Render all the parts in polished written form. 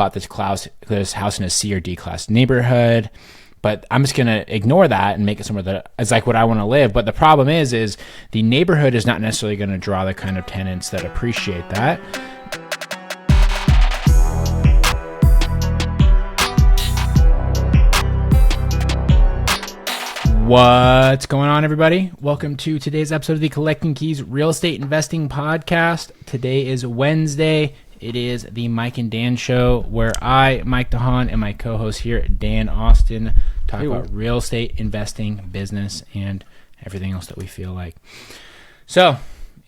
bought this house in a C or D class neighborhood, but I'm just going to ignore that and make it somewhere that is like what I want to live. But the problem is the neighborhood is not necessarily going to draw the kind of tenants that appreciate that. What's going on, everybody? Welcome to today's episode of the Collecting Keys Real Estate Investing Podcast. Today is Wednesday. It is the Mike and Dan Show, where I, Mike DeHaan, and my co-host here, Dan Austin, talk about real estate investing, business, and everything else that we feel like. So,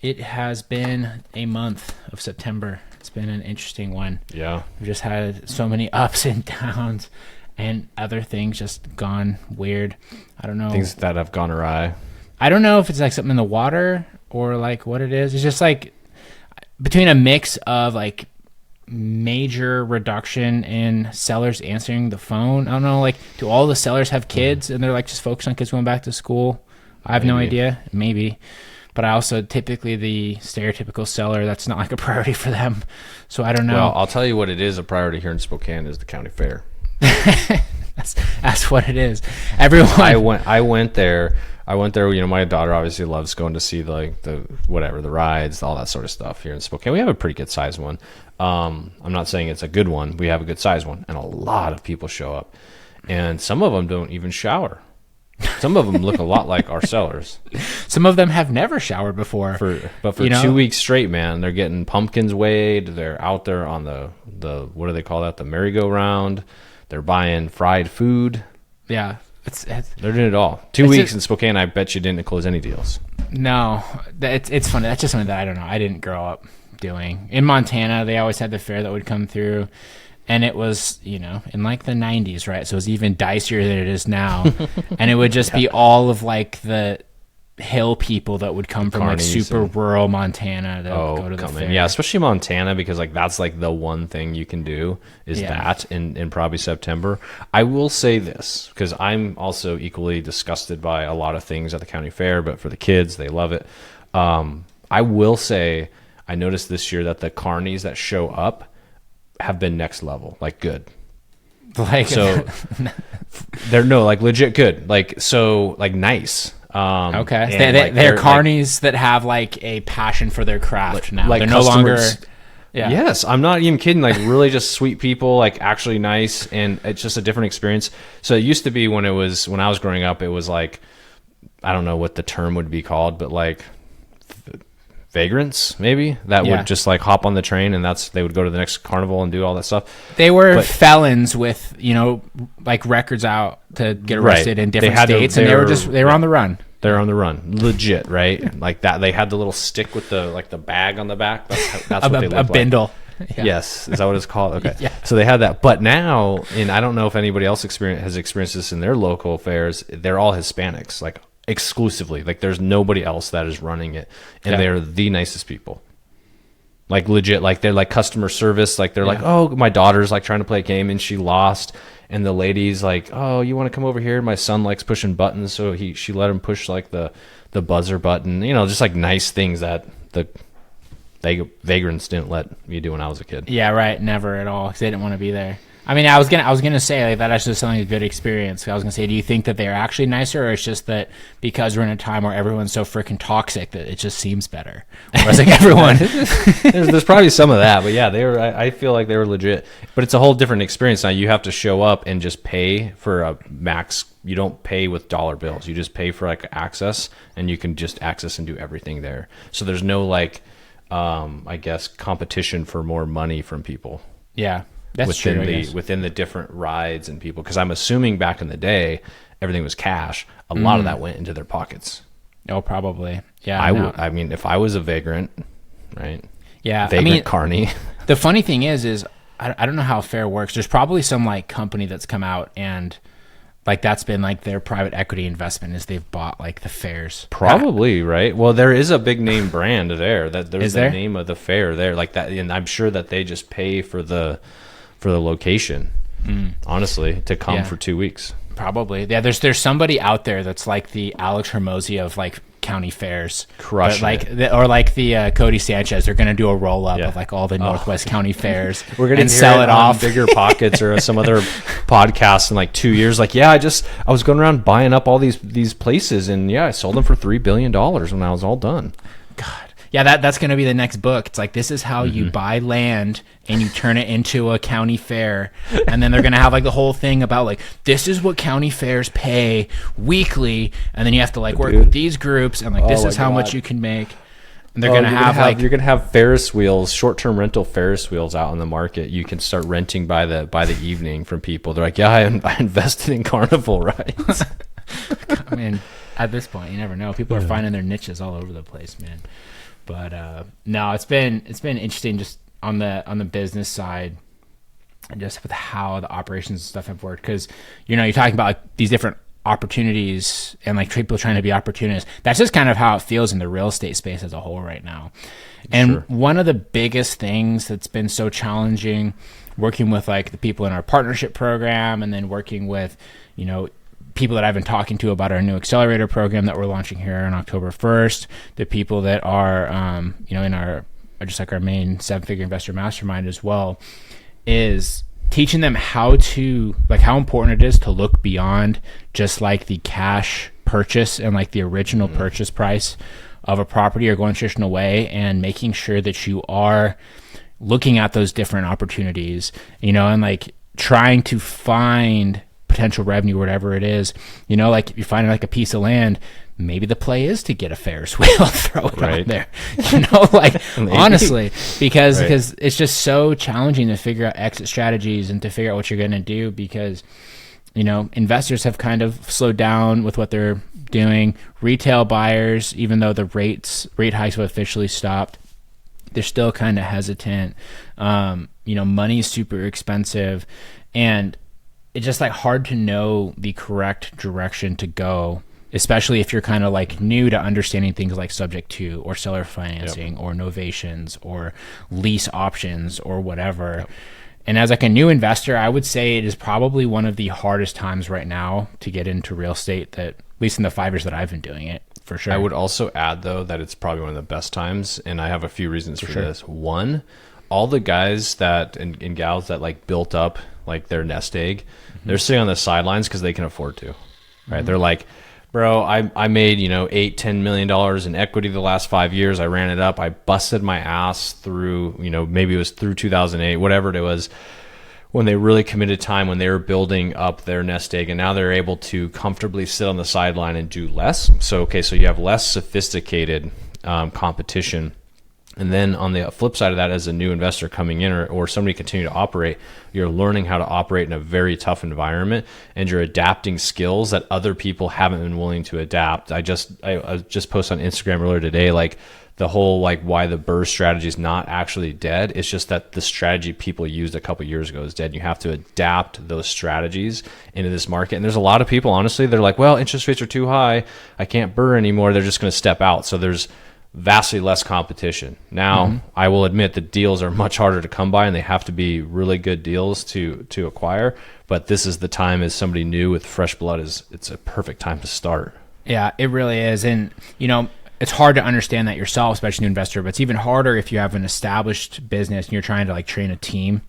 it has been a month of September. It's been an interesting one. Yeah. We've just had so many ups and downs, and other things just gone weird. I don't know. Things that have gone awry. I don't know if it's like something in the water or like what it is. It's just like between a mix of like major reduction in sellers answering the phone. I don't know, like, do all the sellers have kids and they're like just focused on kids going back to school? I have no idea. Maybe. But I also typically the stereotypical seller, that's not like a priority for them. So I don't know. Well, I'll tell you what it is a priority here in Spokane is the county fair. That's what it is. Everyone. I went there. You know, my daughter obviously loves going to see the rides, all that sort of stuff here in Spokane. We have a pretty good size one. I'm not saying it's a good one. We have a good size one, and a lot of people show up, and some of them don't even shower. Some of them look a lot like our sellers. Some of them have never showered before. But for 2 weeks straight, man, they're getting pumpkins weighed. They're out there on the what do they call that? The merry-go-round. They're buying fried food. Yeah. They're doing it all. 2 weeks in Spokane, I bet you didn't close any deals. No. It's funny. That's just something that I don't know. I didn't grow up doing. In Montana, they always had the fair that would come through. And it was, you know, in like the 90s, right? So it was even dicier than it is now. And it would just be all of like the hill people that would come from like super rural Montana to go to the fair. Yeah, especially Montana, because like that's like the one thing you can do is that in probably September. I will say this, because I'm also equally disgusted by a lot of things at the county fair, but for the kids, they love it. I will say I noticed this year that the carnies that show up have been next level, like good. Like so they're like legit good, like so like nice. Okay, they're carnies that have like a passion for their craft now. Like they're no longer. Yeah. Yes, I'm not even kidding. Like really, just sweet people, like actually nice, and it's just a different experience. So it used to be when I was growing up, it was like I don't know what the term would be called, but like vagrants maybe that would just like hop on the train and they would go to the next carnival and do all that stuff. They were felons with, you know, like records out to get arrested in different states, and they were on the run. They're on the run, legit, right? Like that. They had the little stick with the bag on the back. That's what they looked like. A bindle. Yeah. Yes, is that what it's called? Okay. Yeah. So they had that, but now, and I don't know if anybody else has experienced this in their local fairs. They're all Hispanics, like exclusively. Like there's nobody else that is running it, and they're the nicest people. Like legit, like they're like customer service. Like they're like, oh, my daughter's like trying to play a game and she lost, and the lady's like, oh, you want to come over here? My son likes pushing buttons, so she let him push like the buzzer button. You know, just like nice things that the vagrants didn't let me do when I was a kid. Yeah, right. Never at all, because they didn't want to be there. I mean, I was gonna say like that actually something a good experience. I was gonna say, do you think that they're actually nicer, or it's just that because we're in a time where everyone's so freaking toxic that it just seems better? Whereas like everyone, there's probably some of that, but yeah, they were. I feel like they were legit, but it's a whole different experience now. You have to show up and just pay for a max. You don't pay with dollar bills. You just pay for like access, and you can just access and do everything there. So there's no like, I guess, competition for more money from people. Yeah. That's true. Within the different rides and people, because I'm assuming back in the day everything was cash. A lot of that went into their pockets. Oh, probably. Yeah. I mean, if I was a vagrant, right? Yeah. Vagrant carny. The funny thing is I don't know how fair works. There's probably some like company that's come out and like that's been like their private equity investment is they've bought like the fairs. Probably, right? Well, there is a big name brand there. There's the name of the fair there, like that, and I'm sure that they just pay for the location, honestly, to come for 2 weeks. Probably. Yeah, there's somebody out there that's like the Alex Hermosi of like county fairs. Crushing or like the Cody Sanchez, they're going to do a roll up of like all the Northwest County fairs. We're going to sell it off Bigger Pockets or some other podcast in like 2 years. Like, I was going around buying up all these places, and I sold them for $3 billion when I was all done. God. Yeah, that's going to be the next book. It's like, this is how you buy land and you turn it into a county fair. And then they're going to have like the whole thing about like, this is what county fairs pay weekly. And then you have to like work with these groups and like, this is how much you can make. And they're going to have you're going to have Ferris wheels, short-term rental Ferris wheels out on the market. You can start renting by the evening from people. They're like, I invested in Carnival rides. I mean, at this point, you never know. People are finding their niches all over the place, man. But no, it's been interesting just on the business side, and just with how the operations and stuff have worked. Because you're talking about like these different opportunities and like people trying to be opportunists. That's just kind of how it feels in the real estate space as a whole right now. And one of the biggest things that's been so challenging, working with like the people in our partnership program, and then working with people that I've been talking to about our new accelerator program that we're launching here on October 1st, the people that are, in our, just like our main 7-figure investor mastermind as well, is teaching them how important it is to look beyond just like the cash purchase and like the original purchase price of a property or going traditional way, and making sure that you are looking at those different opportunities, and like trying to find potential revenue, whatever it is, like if you're finding like a piece of land, maybe the play is to get a Ferris wheel and throw it out there, like honestly, because it's just so challenging to figure out exit strategies and to figure out what you're going to do, because investors have kind of slowed down with what they're doing. Retail buyers, even though the rate hikes have officially stopped, they're still kind of hesitant. Money is super expensive, and it's just like hard to know the correct direction to go, especially if you're kind of like new to understanding things like subject to or seller financing or novations or lease options or whatever. And as like a new investor, I would say it is probably one of the hardest times right now to get into real estate, that at least in the 5 years that I've been doing it, for sure. I would also add though that it's probably one of the best times, and I have a few reasons for this. One, all the guys that and gals that like built up like their nest egg, they're sitting on the sidelines because they can afford to, right? They're like, bro, I made $8-10 million in equity the last 5 years. I ran it up. I busted my ass through maybe it was through 2008, whatever it was, when they really committed time, when they were building up their nest egg, and now they're able to comfortably sit on the sideline and do less. So you have less sophisticated competition. And then on the flip side of that, as a new investor coming in or somebody continue to operate, you're learning how to operate in a very tough environment, and you're adapting skills that other people haven't been willing to adapt. I just posted on Instagram earlier today, like the whole like why the BRRRR strategy is not actually dead. It's just that the strategy people used a couple years ago is dead. You have to adapt those strategies into this market. And there's a lot of people, honestly, they're like, well, interest rates are too high, I can't BRRRR anymore. They're just going to step out. So there's vastly less competition. Now, I will admit the deals are much harder to come by, and they have to be really good deals to acquire. But this is the time, as somebody new with fresh blood, it's a perfect time to start. Yeah, it really is. And, it's hard to understand that yourself, especially an investor, but it's even harder if you have an established business and you're trying to like train a team,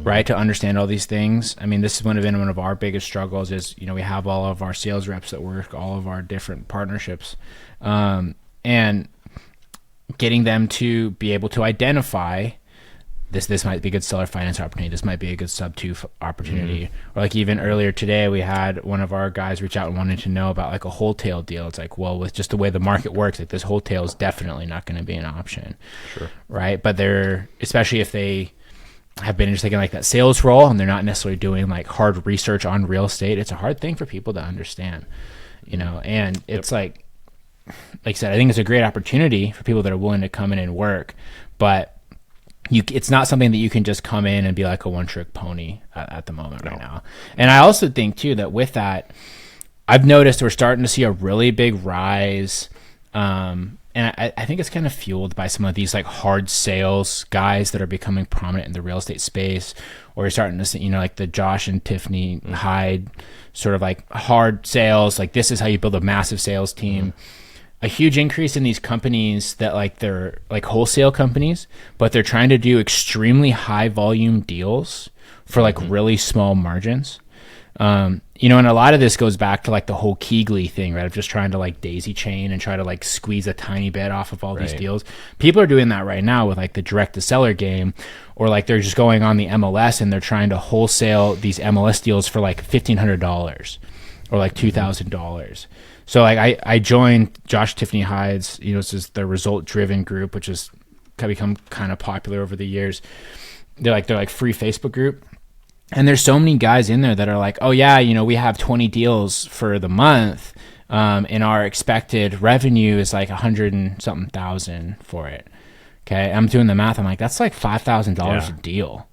right, to understand all these things. I mean, this is one of our biggest struggles is, we have all of our sales reps that work all of our different partnerships, and getting them to be able to identify this might be a good seller finance opportunity, this might be a good sub 2 opportunity. Or like even earlier today, we had one of our guys reach out and wanted to know about like a wholesale deal. It's like, well, with just the way the market works, like this wholesale is definitely not going to be an option. Sure. Right. But especially if they have been just taking like that sales role and they're not necessarily doing like hard research on real estate, it's a hard thing for people to understand, and it's like I said, I think it's a great opportunity for people that are willing to come in and work, but it's not something that you can just come in and be like a one-trick pony at the moment right now. And I also think too that with that, I've noticed we're starting to see a really big rise, and I think it's kind of fueled by some of these like hard sales guys that are becoming prominent in the real estate space, or you're starting to see, like the Josh and Tiffany Hyde sort of like hard sales, like this is how you build a massive sales team. a huge increase in these companies that like they're like wholesale companies, but they're trying to do extremely high volume deals for like really small margins. You know, and a lot of this goes back to like the whole Keegley thing, right? Of just trying to like daisy chain and try to like squeeze a tiny bit off of all these deals. People are doing that right now with like the direct to seller game, or like they're just going on the MLS and they're trying to wholesale these MLS deals for like $1,500 or like $2,000. So like I joined Josh Tiffany Hyde's, you know, this is the result driven group, which has become kind of popular over the years. They're like free Facebook group. And there's so many guys in there that are like, oh yeah, you know, we have 20 deals for the month, and our expected revenue is like 100 and something thousand for it. Okay, I'm doing the math. I'm like, that's like $5,000 a deal.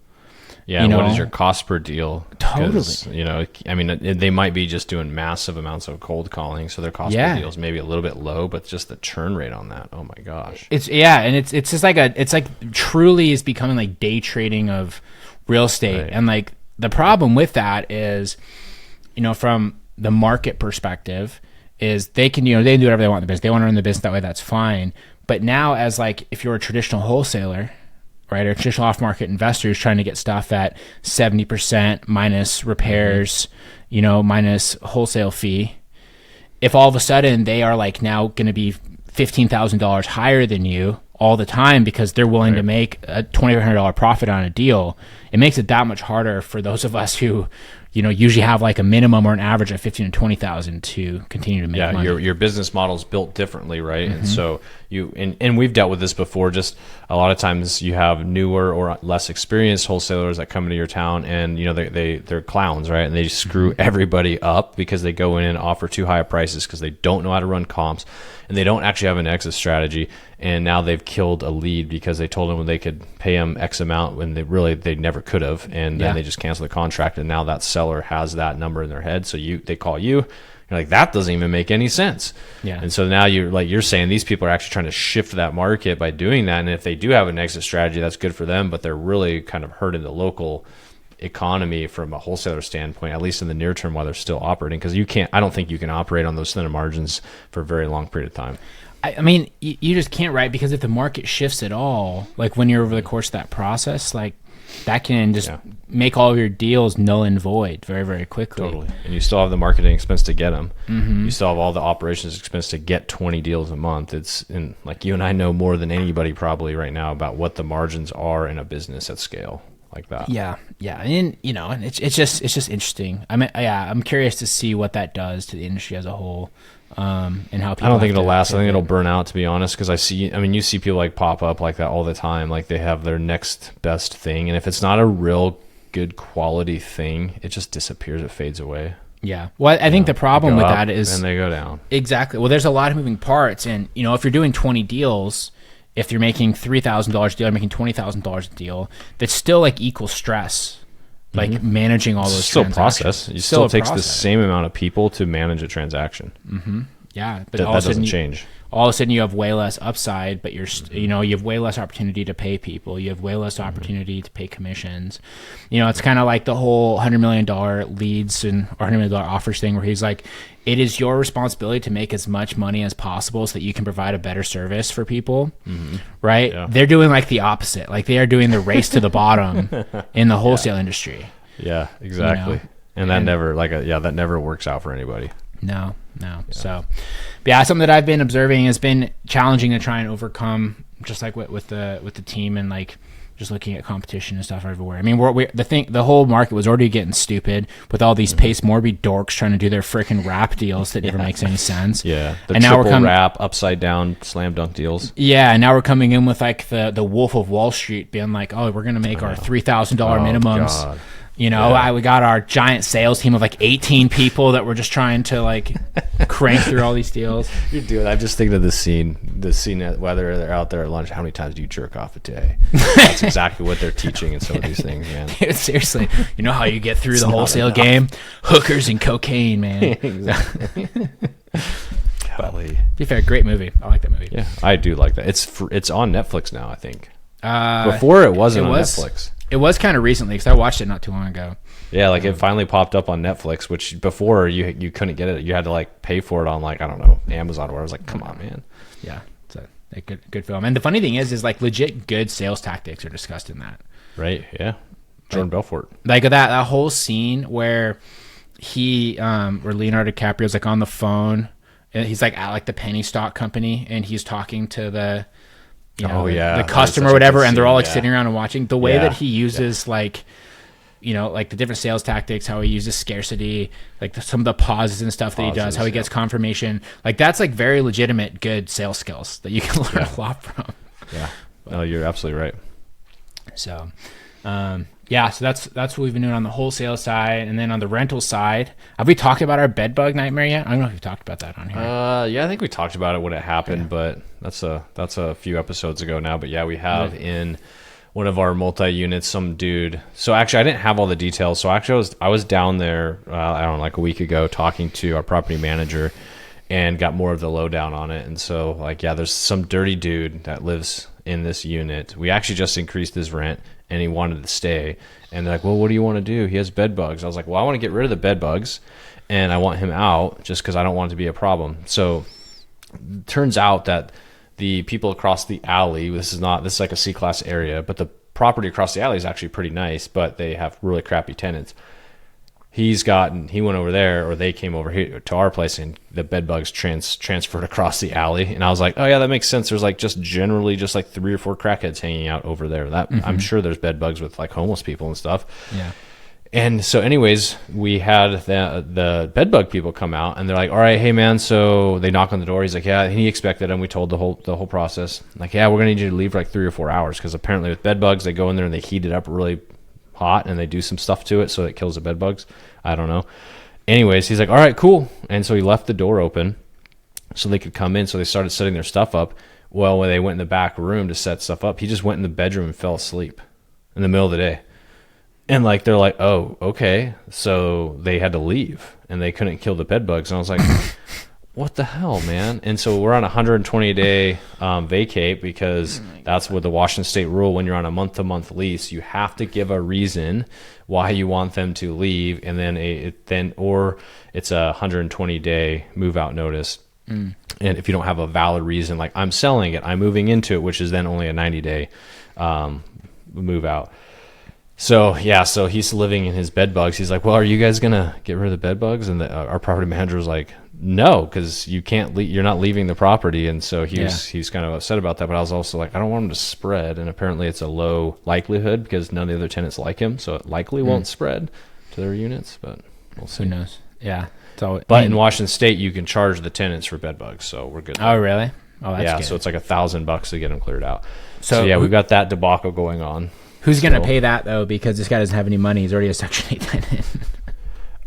Yeah, you know? What is your cost per deal? Totally. 'Cause, you know, I mean, they might be just doing massive amounts of cold calling, so their cost per deal is maybe a little bit low, but just the churn rate on that, oh my gosh. It's just like it's like truly is becoming like day trading of real estate, and like. The problem with that is, you know, from the market perspective, is they can, you know, they can do whatever they want in the business. They want to run the business that way, that's fine. But now, as like if you're a traditional wholesaler, right, or a traditional off-market investor who's trying to get stuff at 70% minus repairs, you know, minus wholesale fee, if all of a sudden they are like now going to be $15,000 higher than you all the time because they're willing to make a $2,500 profit on a deal, it makes it that much harder for those of us who, you know, usually have like a minimum or an average of 15 to 20,000 to continue to make money. Your business model is built differently, right? And so and we've dealt with this before. Just a lot of times you have newer or less experienced wholesalers that come into your town, and you know they're clowns, right? And they screw everybody up because they go in and offer too high prices because they don't know how to run comps, and they don't actually have an exit strategy. And now they've killed a lead because they told them they could pay them X amount when they never could have, and then they just cancel the contract. And now that seller has that number in their head, so they call you. You're like, that doesn't even make any sense. Yeah. And so now you're saying these people are actually trying to shift that market by doing that. And if they do have an exit strategy, that's good for them, but they're really kind of hurting the local economy from a wholesaler standpoint, at least in the near term while they're still operating. Because I don't think you can operate on those thinner margins for a very long period of time. I mean, you just can't, right? Because if the market shifts at all, like when you're over the course of that process, like that can just make all of your deals null and void very, very quickly. Totally. And you still have the marketing expense to get them. You still have all the operations expense to get 20 deals a month. And like you and I know more than anybody probably right now about what the margins are in a business at scale like that. Yeah. And you know, and it's just interesting. I mean, I'm curious to see what that does to the industry as a whole. And how people I don't think it'll last. I think it'll burn out, to be honest, because you see people like pop up like that all the time. Like they have their next best thing, and if it's not a real good quality thing, it just disappears. It fades away. Yeah. Well, I think the problem with that is, and they go down. Exactly. Well, there's a lot of moving parts, and you know, if you're doing 20 deals, if you're making $3,000 a deal, you're making $20,000 a deal. That's still like equal stress. Like managing all those still transactions. Process. It still takes the same amount of people to manage a transaction. Yeah, but that doesn't change. All of a sudden, you have way less upside, but you have way less opportunity to pay people. You have way less opportunity to pay commissions. You know, it's kind of like the whole $100 million leads and or $100 million offers thing, where he's like, it is your responsibility to make as much money as possible so that you can provide a better service for people, right? Yeah. They're doing like the opposite. Like they are doing the race to the bottom in the wholesale industry. Yeah, exactly. You know? And that never works out for anybody. No. So, something that I've been observing has been challenging to try and overcome, just like with the team and like just looking at competition and stuff everywhere. I mean, the whole market was already getting stupid with all these Pace Morby dorks trying to do their freaking wrap deals that never makes any sense. Yeah, and now we're wrap, upside down slam dunk deals. Yeah, and now we're coming in with like the Wolf of Wall Street being like, oh, we're gonna make our $3,000 minimums. God. You know, we got our giant sales team of like 18 people that were just trying to like crank through all these deals. Dude, I'm just thinking of the scene whether they're out there at lunch, how many times do you jerk off a day? That's exactly what they're teaching in some of these things, man. Dude, seriously, you know how you get through the wholesale game? Hookers and cocaine, man. Exactly. But, to be fair, great movie. I like that movie. Yeah, I do like that. It's on Netflix now, I think. Before it wasn't on Netflix. It was kind of recently because I watched it not too long ago. Yeah, like it finally popped up on Netflix, which before you couldn't get it. You had to like pay for it on like, I don't know, Amazon, where I was like, come on, man. Yeah, it's a good film. And the funny thing is like legit good sales tactics are discussed in that. Right? Yeah. Jordan Belfort. Like that whole scene where where Leonardo DiCaprio's like on the phone and he's like at like the penny stock company and he's talking to the the customer or whatever, and they're all like sitting around and watching. The way that he uses like like the different sales tactics, how he uses scarcity, like some of the pauses and stuff that he does, how he gets confirmation, like that's like very legitimate good sales skills that you can learn a lot from. Yeah. No, you're absolutely right. So so that's what we've been doing on the wholesale side. And then on the rental side, have we talked about our bedbug nightmare yet? I don't know if we've talked about that on here. Yeah, I think we talked about it when it happened, but that's a few episodes ago now. But yeah, we have in one of our multi-units some dude. So actually, I didn't have all the details. So actually, I was down there, I don't know, like a week ago, talking to our property manager and got more of the lowdown on it. And so like, yeah, there's some dirty dude that lives in this unit. We actually just increased his rent and he wanted to stay. And they're like, well, what do you want to do? He has bed bugs. I was like, well, I want to get rid of the bed bugs and I want him out just because I don't want it to be a problem. So turns out that the people across the alley, this is like a C-class area, but the property across the alley is actually pretty nice, but they have really crappy tenants. He went over there, or they came over here to our place, and the bed bugs transferred across the alley. And I was like, oh yeah, that makes sense. There's like generally just like 3 or 4 crackheads hanging out over there. That I'm sure there's bed bugs with like homeless people and stuff. Yeah. And so anyways, we had the bed bug people come out and they're like, all right, hey man. So they knock on the door. He's like, yeah, he expected him. We told the whole process. Like, yeah, we're going to need you to leave for like 3 or 4 hours. Cause apparently with bed bugs, they go in there and they heat it up really hot and they do some stuff to it so it kills the bed bugs. I don't know. Anyways, he's like, all right, cool. And so he left the door open so they could come in. So they started setting their stuff up. Well, when they went in the back room to set stuff up, he just went in the bedroom and fell asleep in the middle of the day. And like, they're like, oh, okay. So they had to leave and they couldn't kill the bed bugs. And I was like, what the hell, man? And so we're on a 120-day vacate because that's what the Washington state rule. When you're on a month-to-month lease, you have to give a reason why you want them to leave, and then or it's a 120-day move-out notice. And if you don't have a valid reason, like I'm selling it, I'm moving into it, which is then only a 90-day move-out. So yeah, so he's living in his bed bugs. He's like, well, are you guys gonna get rid of the bed bugs? And our property manager was like, no, because you can't you're not leaving the property. And so he's kind of upset about that. But I was also like, I don't want him to spread. And apparently it's a low likelihood because none of the other tenants like him, so it likely won't spread to their units. But we'll see. Who knows? Yeah. But in Washington State, you can charge the tenants for bed bugs, so we're good. Oh, really? Oh, that's good. So it's like $1,000 to get them cleared out. So yeah, we've got that debacle going on. Who's going to pay that, though? Because this guy doesn't have any money. He's already a Section 8 tenant.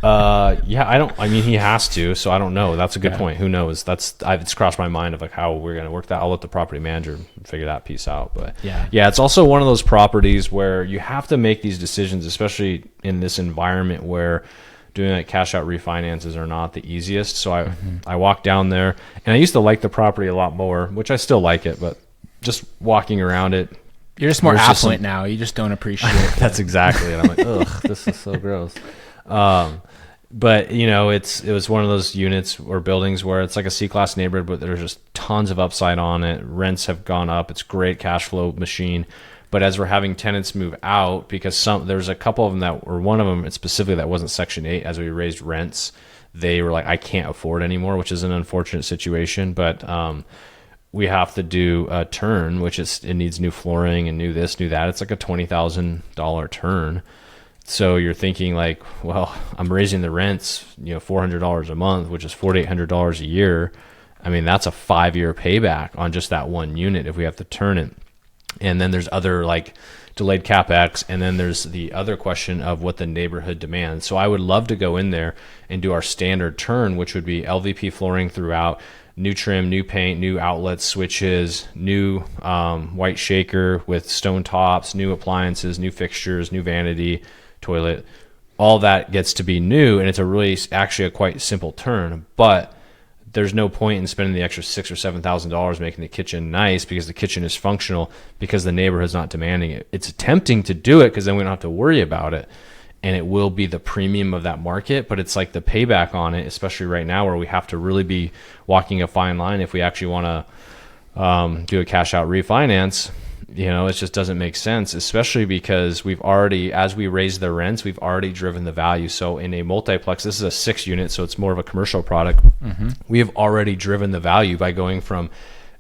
I mean, he has to, so I don't know. That's a good point. Who knows? It's crossed my mind of like how we're going to work that. I'll let the property manager figure that piece out. But yeah, it's also one of those properties where you have to make these decisions, especially in this environment where doing like cash out refinances are not the easiest. So I walked down there, and I used to like the property a lot more, which I still like it, but just walking around it, you're just more affluent now. You just don't appreciate it. That's exactly it. I'm like, ugh, this is so gross. But it was one of those units or buildings where it's like a C-class neighborhood, but there's just tons of upside on it. Rents have gone up. It's a great cash flow machine. But as we're having tenants move out, because there's a couple of them one of them specifically that wasn't Section 8, as we raised rents, they were like, I can't afford anymore, which is an unfortunate situation. But we have to do a turn, which it needs new flooring and new this, new that. It's like a $20,000 turn. So you're thinking like, well, I'm raising the rents, $400 a month, which is $4,800 a year. I mean, that's a 5-year payback on just that one unit if we have to turn it. And then there's other like delayed CapEx. And then there's the other question of what the neighborhood demands. So I would love to go in there and do our standard turn, which would be LVP flooring throughout, new trim, new paint, new outlets, switches, new white shaker with stone tops, new appliances, new fixtures, new vanity, toilet. All that gets to be new, and it's actually a quite simple turn. But there's no point in spending the extra $6,000 or $7,000 making the kitchen nice because the kitchen is functional because the neighborhood's not demanding it. It's tempting to do it because then we don't have to worry about it, and it will be the premium of that market. But it's like the payback on it, especially right now where we have to really be walking a fine line if we actually want to do a cash out refinance. It just doesn't make sense, especially because we've already, as we raise the rents, we've already driven the value. So in a multiplex, this is a 6 unit, so it's more of a commercial product. We have already driven the value by going from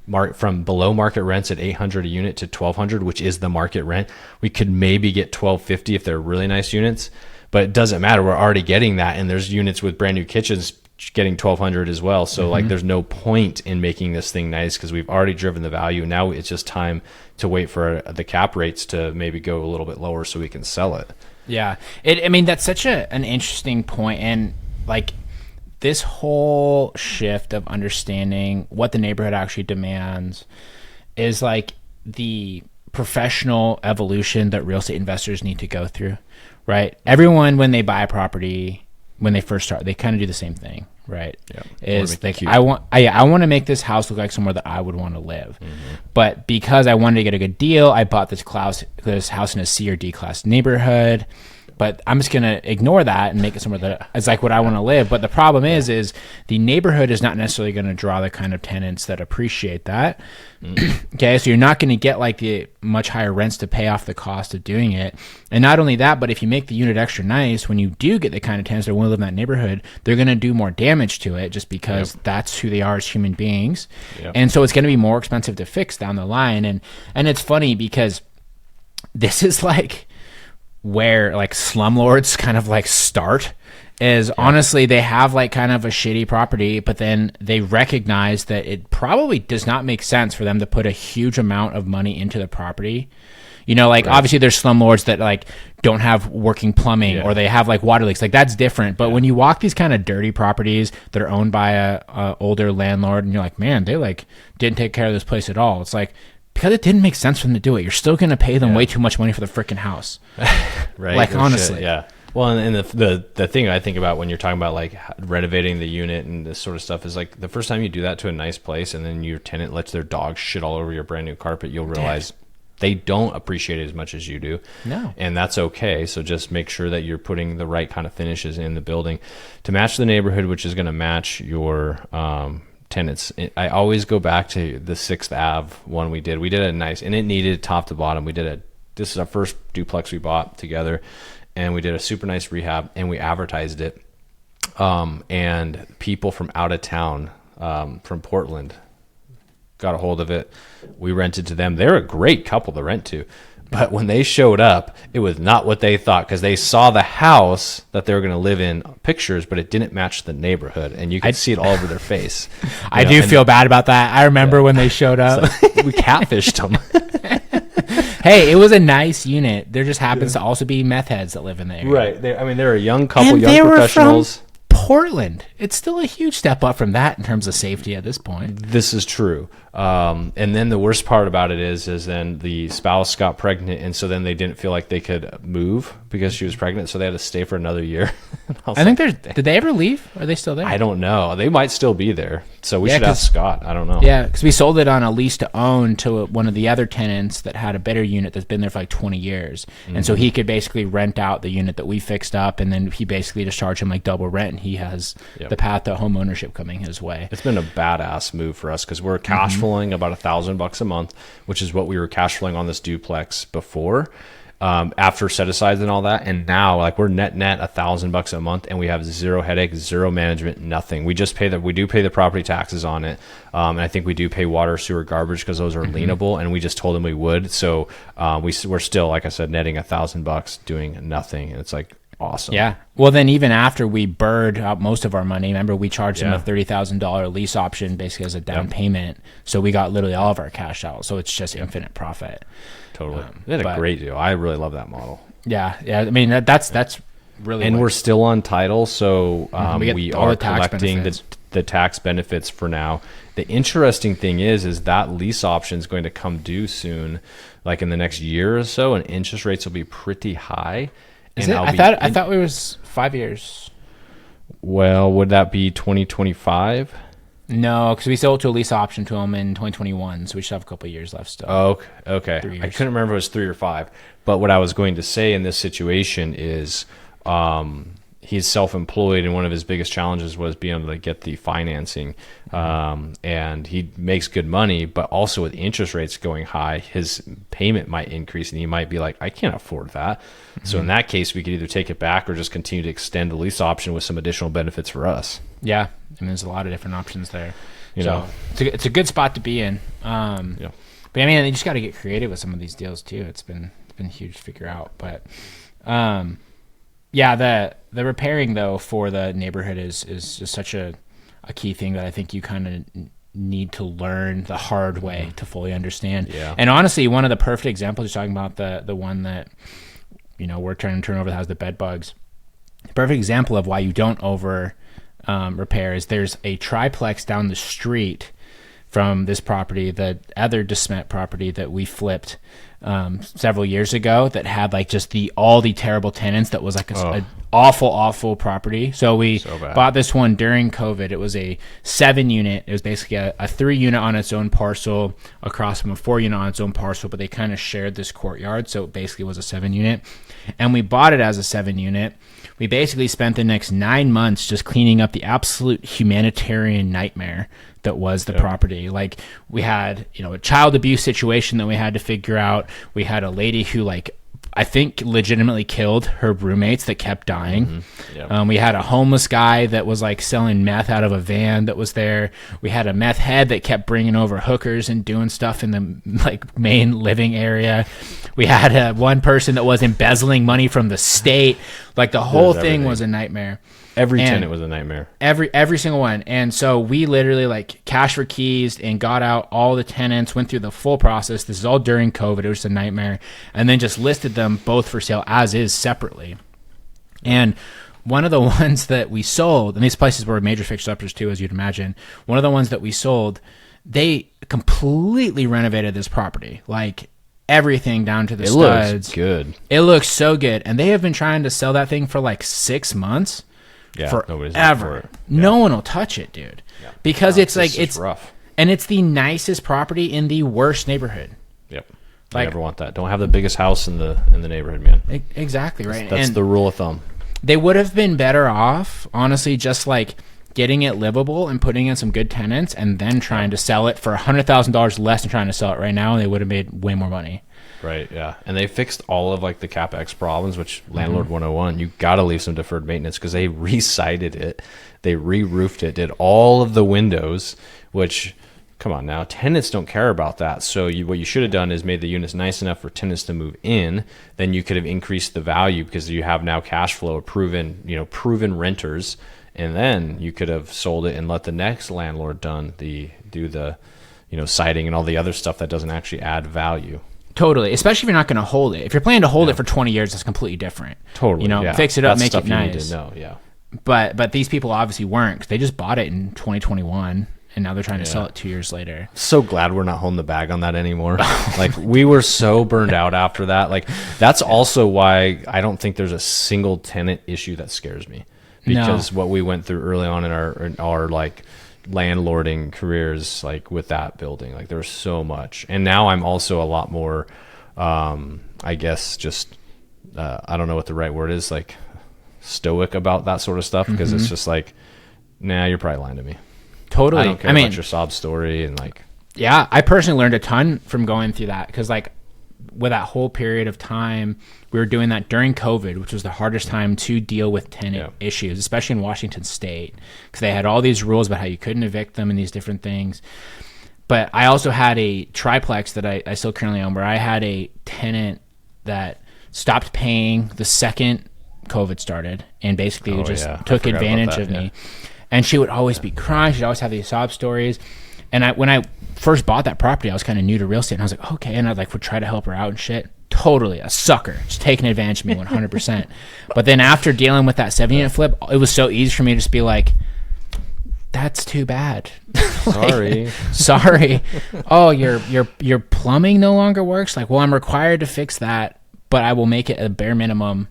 below market rents at $800 a unit to $1,200, which is the market rent. We could maybe get $1,250 if they're really nice units, but it doesn't matter. We're already getting that, and there's units with brand new kitchens getting $1,200 as well. So like there's no point in making this thing nice because we've already driven the value. Now it's just time to wait for the cap rates to maybe go a little bit lower so we can sell it. Yeah. That's such an interesting point. And like this whole shift of understanding what the neighborhood actually demands is like the professional evolution that real estate investors need to go through, right? Everyone, when they buy a property, when they first start, they kind of do the same thing, right? Yeah. Is like, I want to make this house look like somewhere that I would want to live. But because I wanted to get a good deal, I bought this house in a C or D class neighborhood. But I'm just going to ignore that and make it somewhere that is like what I want to live. But the problem is the neighborhood is not necessarily going to draw the kind of tenants that appreciate that. Okay, so you're not going to get like the much higher rents to pay off the cost of doing it. And not only that, but if you make the unit extra nice, when you do get the kind of tenants that want to live in that neighborhood, they're going to do more damage to it just because that's who they are as human beings. And so it's going to be more expensive to fix down the line. And it's funny because this is like where like slumlords kind of like start is honestly they have like kind of a shitty property, but then they recognize that it probably does not make sense for them to put a huge amount of money into the property. Obviously there's slumlords that like don't have working plumbing or they have like water leaks, like that's different. But when you walk these kind of dirty properties that are owned by a older landlord and you're like, man, they like didn't take care of this place at all. It's like, because it didn't make sense for them to do it. You're still going to pay them way too much money for the freaking house. Right. Like, honestly. Shit, yeah. Well, and the thing I think about when you're talking about like renovating the unit and this sort of stuff is like the first time you do that to a nice place and then your tenant lets their dog shit all over your brand new carpet, you'll realize they don't appreciate it as much as you do. No. And that's okay. So just make sure that you're putting the right kind of finishes in the building to match the neighborhood, which is going to match your tenants. I always go back to the 6th Ave one we did. We did a nice, and it needed top to bottom. This is our first duplex we bought together, and we did a super nice rehab, and we advertised it. And people from out of town, from Portland, got a hold of it. We rented to them. They're a great couple to rent to. But when they showed up, it was not what they thought because they saw the house that they were going to live in pictures, but it didn't match the neighborhood, and you could see it all over their face. I do feel bad about that. I remember when they showed up. So we catfished them. Hey, it was a nice unit. There just happens to also be meth heads that live in the area. Right. They're a young couple, and young professionals. Portland. It's still a huge step up from that in terms of safety at this point. This is true. And then the worst part about it is then the spouse got pregnant, and so then they didn't feel like they could move because she was pregnant, so they had to stay for another year. I think did they ever leave? Are they still there? I don't know. They might still be there. So we should ask Scott. I don't know. Yeah, because we sold it on a lease to own to one of the other tenants that had a better unit that's been there for like 20 years. And so he could basically rent out the unit that we fixed up, and then he basically just charged him like double rent, and he has the path to home ownership coming his way. It's been a badass move for us because we're cash flowing about $1,000 a month, which is what we were cash flowing on this duplex before. After set asides and all that, and now like we're net $1,000 a month, and we have zero headache, zero management, nothing. We just we do pay the property taxes on it, and I think we do pay water, sewer, garbage because those are lienable, and we just told them we would. So we're still, like I said, netting $1,000 doing nothing, and it's like awesome. Yeah. Well, then even after we BRRR'd out most of our money, remember we charged them a $30,000 lease option basically as a down payment, so we got literally all of our cash out. So it's just infinite profit. Totally. They had a great deal. I really love that model. Yeah. I mean, that's really. And we're still on title, so we are collecting the tax benefits for now. The interesting thing is that lease option is going to come due soon, like in the next year or so, and interest rates will be pretty high. Is it? I thought it was 5 years. Well, would that be 2025? No, because we sold to a lease option to him in 2021, so we should have a couple of years left still. Oh, okay. 3 years. I couldn't remember if it was 3 or 5. But what I was going to say in this situation is he's self-employed, and one of his biggest challenges was being able to get the financing. And he makes good money, but also with interest rates going high, his payment might increase, and he might be like, I can't afford that. So in that case, we could either take it back or just continue to extend the lease option with some additional benefits for us. Yeah, I mean, there's a lot of different options there. You know, it's a good spot to be in. Yeah. But I mean, you just got to get creative with some of these deals too. It's been huge to figure out. But yeah, the repairing though for the neighborhood is just such a key thing that I think you kind of need to learn the hard way to fully understand. Yeah. And honestly, one of the perfect examples you're talking about, the one that we're trying to turn over that has the Bedbugs. The perfect example of why you don't over repair is there's a triplex down the street from this property, the other DeSmet property that we flipped several years ago, that had like just all the terrible tenants. That was like an awful property. So we bought this one during COVID. It was a 7-unit. It was basically a 3-unit on its own parcel across from a 4-unit on its own parcel, but they kind of shared this courtyard. So it basically was a 7-unit. And we bought it as a 7-unit. We basically spent the next 9 months just cleaning up the absolute humanitarian nightmare that was the property. Like, we had, a child abuse situation that we had to figure out. We had a lady who, like, I think legitimately killed her roommates that kept dying. We had a homeless guy that was like selling meth out of a van that was there. We had a meth head that kept bringing over hookers and doing stuff in the like main living area. We had one person that was embezzling money from the state. Like, the whole thing was a nightmare. Every tenant was a nightmare. Every single one. And so we literally like cash for keys and got out all the tenants, went through the full process. This is all during COVID. It was a nightmare. And then just listed them both for sale as is separately. And one of the ones that we sold, and these places were major fixture uppers too, as you'd imagine. One of the ones that we sold, they completely renovated this property. Like, everything down to the studs. It looks good. It looks so good. And they have been trying to sell that thing for like 6 months. Forever. No one will touch it, dude. Because it's like it's rough. And it's the nicest property in the worst neighborhood. Yep. Like, you never want that. Don't have the biggest house in the neighborhood, man. Exactly, right. That's the rule of thumb. They would have been better off, honestly, just like getting it livable and putting in some good tenants and then trying to sell it for $100,000 less than trying to sell it right now, and they would have made way more money. Right, yeah. And they fixed all of like the CapEx problems, which Landlord 101, you got to leave some deferred maintenance, because they re-sided it. They re-roofed it, did all of the windows, which, come on now, tenants don't care about that. So what you should have done is made the units nice enough for tenants to move in. Then you could have increased the value, because you have now cash flow, proven renters. And then you could have sold it and let the next landlord do the siding and all the other stuff that doesn't actually add value. Totally, especially if you're not going to hold it. If you're planning to hold it for 20 years, that's completely different. Totally, fix it up, that's make it nice. You need to know, yeah. But these people obviously weren't, because they just bought it in 2021, and now they're trying to sell it 2 years later. So glad we're not holding the bag on that anymore. Like, we were so burned out after that. Like, that's also why I don't think there's a single tenant issue that scares me, because what we went through early on in our like landlording careers, like with that building, like there's so much. And now I'm also a lot more I guess just I don't know what the right word is, like stoic about that sort of stuff, because it's just like, nah, you're probably lying to me. Totally. I don't care about your sob story. And like, yeah, I personally learned a ton from going through that, because like with that whole period of time, we were doing that during COVID, which was the hardest time to deal with tenant issues, especially in Washington State, because they had all these rules about how you couldn't evict them and these different things. But I also had a triplex that I still currently own, where I had a tenant that stopped paying the second COVID started, and basically took advantage of me. And she would always be crying. She'd always have these sob stories. And when I first bought that property, I was kind of new to real estate, and I was like, okay. And I would try to help her out and shit. Totally a sucker, just taking advantage of me 100%. But then after dealing with that 7-unit flip, it was so easy for me to just be like, that's too bad. Sorry. Oh, your plumbing no longer works. Like, well, I'm required to fix that, but I will make it a bare minimum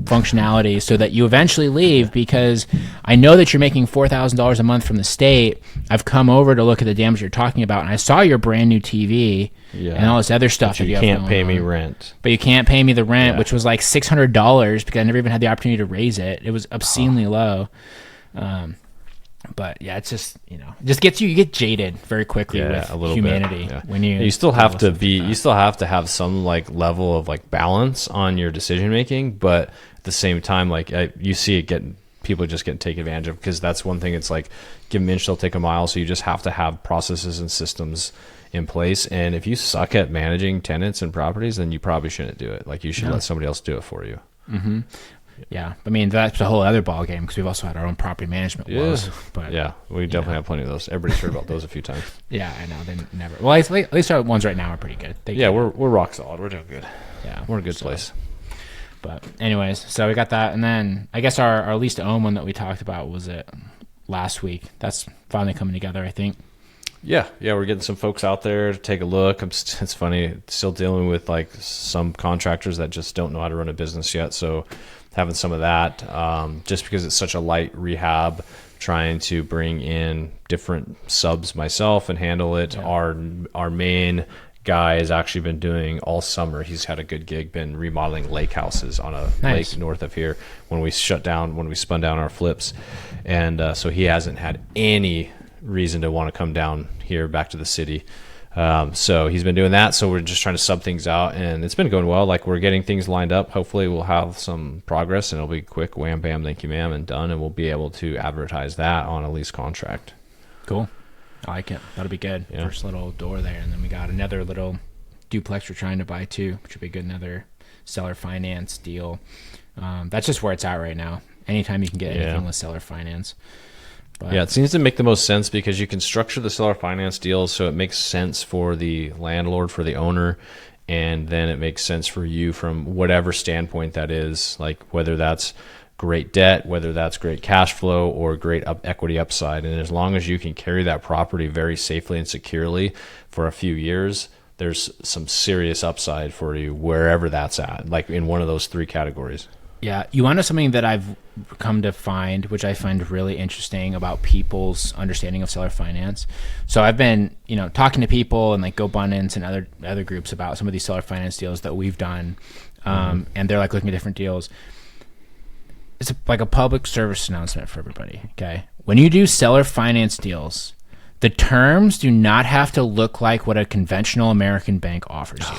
functionality so that you eventually leave, because I know that you're making $4,000 a month from the state. I've come over to look at the damage you're talking about, and I saw your brand new TV and all this other stuff. But you can't pay me rent. But you can't pay me the rent, which was like $600 because I never even had the opportunity to raise it. It was obscenely low. But yeah, it's just, it just gets you get jaded very quickly with a little humanity. bit. Yeah. When you still have to you still have to have some like level of like balance on your decision making, but at the same time, like you see it people just get taken advantage of, because that's one thing. It's like, give them an inch, they'll take a mile. So you just have to have processes and systems in place. And if you suck at managing tenants and properties, then you probably shouldn't do it. Like, you should let somebody else do it for you. Mm-hmm. Yeah, I mean, that's a whole other ball game, because we've also had our own property management woes. But yeah, we definitely have plenty of those. Everybody's heard about those a few times. Yeah, I know. They never. Well, at least our ones right now are pretty good. We're rock solid. We're doing good. Yeah, we're in a good place. But anyways, so we got that, and then I guess our lease to own one that we talked about was it last week. That's finally coming together, I think. Yeah, we're getting some folks out there to take a look. It's funny, still dealing with like some contractors that just don't know how to run a business yet. So having some of that, just because it's such a light rehab, trying to bring in different subs myself and handle it. Yeah. Our main guy has actually been doing all summer. He's had a good gig, been remodeling lake houses on a lake north of here when we spun down our flips. And so he hasn't had any reason to want to come down here back to the city. So he's been doing that. So we're just trying to sub things out, and it's been going well. Like, we're getting things lined up. Hopefully we'll have some progress, and it'll be quick, wham, bam, thank you, ma'am, and done. And we'll be able to advertise that on a lease contract. Cool. I like it. That'll be good. Yeah. First little door there. And then we got another little duplex we're trying to buy too, which would be good. Another seller finance deal. That's just where it's at right now. Anytime you can get anything with seller finance. But it seems to make the most sense, because you can structure the seller finance deals so it makes sense for the landlord, for the owner, and then it makes sense for you from whatever standpoint that is, like whether that's great debt, whether that's great cash flow, or great equity upside. And as long as you can carry that property very safely and securely for a few years, there's some serious upside for you wherever that's at, like in one of those three categories. Yeah, you want to know something that I've come to find, which I find really interesting about people's understanding of seller finance. So I've been, talking to people and like GoBundance and other groups about some of these seller finance deals that we've done, and they're like looking at different deals. It's like a public service announcement for everybody. Okay, when you do seller finance deals, the terms do not have to look like what a conventional American bank offers you.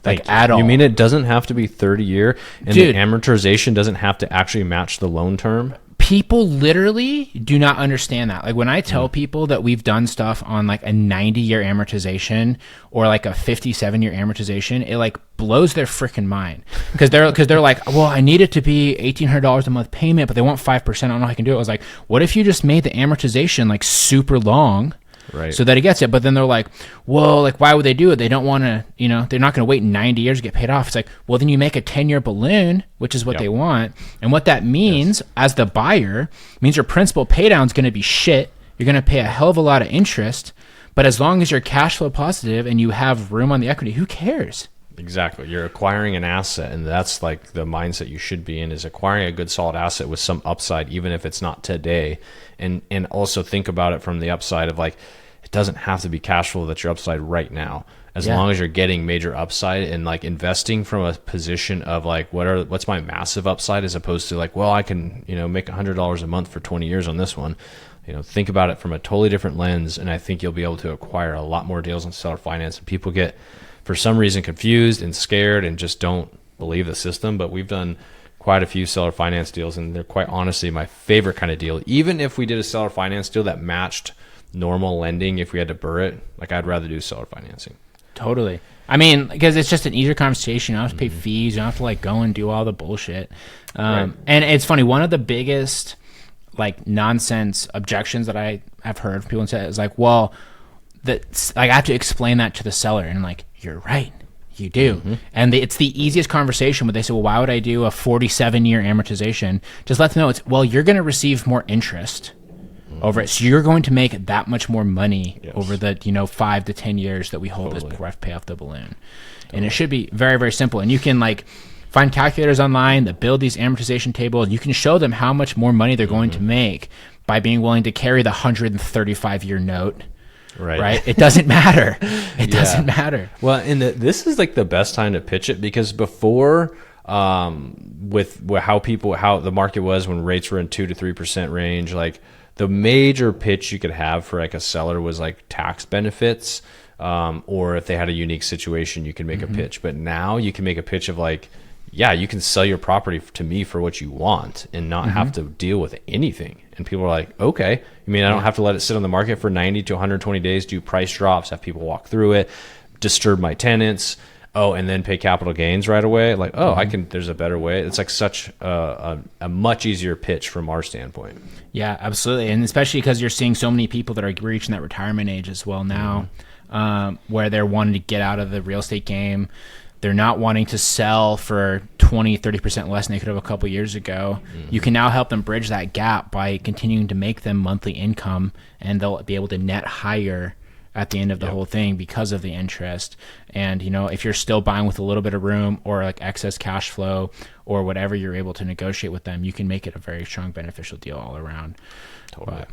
Like at all. You mean it doesn't have to be 30-year, and the amortization doesn't have to actually match the loan term? People literally do not understand that. Like, when I tell people that we've done stuff on like a 90-year amortization or like a 57-year amortization, it like blows their freaking mind, because they're like, well, I need it to be $1,800 a month payment, but they want 5%. I don't know how I can do it. I was like, what if you just made the amortization like super long? Right. So that it gets it. But then they're like, well, like, why would they do it? They don't want to, they're not going to wait 90 years to get paid off. It's like, well, then you make a 10-year balloon, which is what they want. And what that means as the buyer means your principal pay down is going to be shit. You're going to pay a hell of a lot of interest. But as long as you're cash flow positive and you have room on the equity, who cares? Exactly. You're acquiring an asset, and that's like the mindset you should be in, is acquiring a good solid asset with some upside, even if it's not today. And also think about it from the upside of like, it doesn't have to be cash flow that's your upside right now. As long as you're getting major upside, and like investing from a position of like, what's my massive upside, as opposed to like, well, I can, make $100 a month for 20 years on this one. Think about it from a totally different lens. And I think you'll be able to acquire a lot more deals on seller finance. And people get, for some reason, confused and scared and just don't believe the system. But we've done quite a few seller finance deals, and they're quite honestly my favorite kind of deal. Even if we did a seller finance deal that matched normal lending, if we had to BRRR it, like, I'd rather do seller financing. Totally. I mean, because it's just an easier conversation. You don't have to pay fees. You don't have to like go and do all the bullshit. And it's funny. One of the biggest like nonsense objections that I have heard from people say is like, well, that like I have to explain that to the seller, and I'm like, you're right, you do. And it's the easiest conversation. But they say, well, why would I do a 47-year amortization? Just let them know it's, well, you're going to receive more interest over it, so you're going to make that much more money over the 5 to 10 years that we hold this before I pay off the balloon. And it should be very, very simple. And you can like find calculators online that build these amortization tables. You can show them how much more money they're going to make by being willing to carry the 135-year note. Right. It doesn't matter. It doesn't matter. Well, and this is like the best time to pitch it, because before, with how the market was when rates were in 2 to 3% range, like the major pitch you could have for like a seller was like tax benefits, or if they had a unique situation, you can make a pitch. But now you can make a pitch of like, yeah, you can sell your property to me for what you want and not have to deal with anything. And people are like, okay, I mean, I don't have to let it sit on the market for 90 to 120 days, do price drops, have people walk through it, disturb my tenants, and then pay capital gains right away. Like, there's a better way. It's like such a much easier pitch from our standpoint. Yeah, absolutely. And especially because you're seeing so many people that are reaching that retirement age as well now, where they're wanting to get out of the real estate game. They're not wanting to sell for 20, 30% less than they could have a couple years ago. You can now help them bridge that gap by continuing to make them monthly income, and they'll be able to net higher at the end of the whole thing because of the interest. And, if you're still buying with a little bit of room or like excess cash flow or whatever you're able to negotiate with them, you can make it a very strong beneficial deal all around. Totally.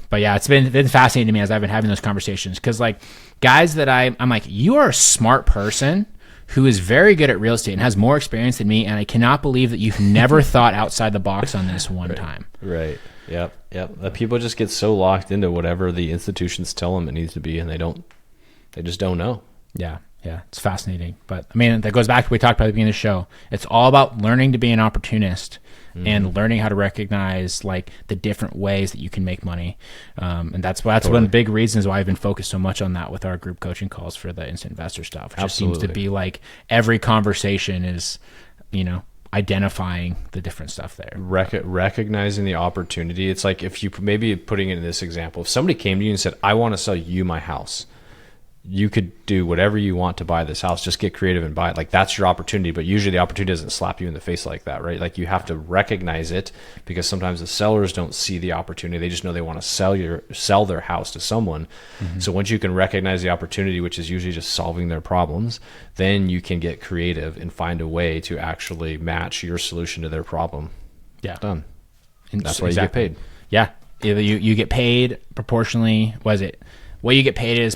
But yeah, it's been fascinating to me as I've been having those conversations, because like guys that I'm like, you are a smart person who is very good at real estate and has more experience than me, and I cannot believe that you've never thought outside the box on this one time. Right. Yep. People just get so locked into whatever the institutions tell them it needs to be, and they just don't know. Yeah. It's fascinating. But I mean, that goes back to what we talked about at the beginning of the show. It's all about learning to be an opportunist and learning how to recognize like the different ways that you can make money. And that's one of the big reasons why I've been focused so much on that with our group coaching calls for the instant investor stuff. It just seems to be like every conversation is, identifying the different stuff there. Recognizing the opportunity. It's like if you maybe putting it in this example, if somebody came to you and said, I want to sell you my house, you could do whatever you want to buy this house, just get creative and buy it. Like that's your opportunity, but usually the opportunity doesn't slap you in the face like that, right? Like you have to recognize it, because sometimes the sellers don't see the opportunity. They just know they want to sell their house to someone. So once you can recognize the opportunity, which is usually just solving their problems, then you can get creative and find a way to actually match your solution to their problem. Yeah. Done. And that's why you get paid. Yeah. Either you get paid proportionally. What you get paid is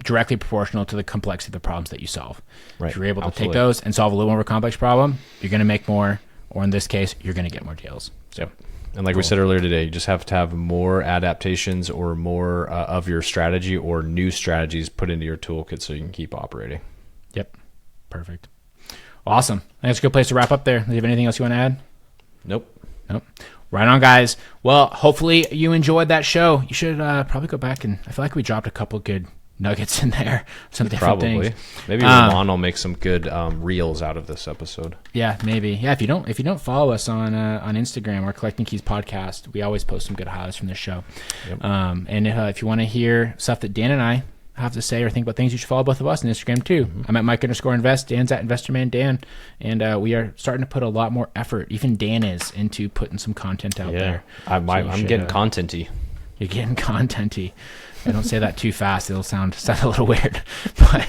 directly proportional to the complexity of the problems that you solve. Right. If you're able to take those and solve a little more of a complex problem, you're going to make more, or in this case, you're going to get more deals. So, and like we said earlier today, you just have to have more adaptations or more of your strategy or new strategies put into your toolkit so you can keep operating. Yep. Perfect. Awesome. I think that's a good place to wrap up there. Do you have anything else you want to add? Nope. Right on, guys. Well, hopefully you enjoyed that show. You should probably go back, and I feel like we dropped a couple good nuggets in there, some different things. Maybe Ramon will make some good reels out of this episode. Yeah, maybe. Yeah, if you don't follow us on Instagram or Collecting Keys podcast, we always post some good highlights from this show. Yep. And if you want to hear stuff that Dan and I have to say or think about things, you should follow both of us on Instagram too. I'm at Mike_invest. Dan's at InvestorMan Dan, and we are starting to put a lot more effort. Even Dan is into putting some content out there. I'm getting content-y. You're getting content-y. I don't say that too fast. It'll sound a little weird. But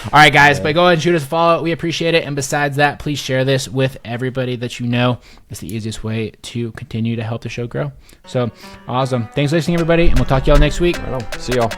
all right, guys, but go ahead and shoot us a follow. We appreciate it. And besides that, please share this with everybody that you know. It's the easiest way to continue to help the show grow. So awesome. Thanks for listening, everybody, and we'll talk to y'all next week. See y'all.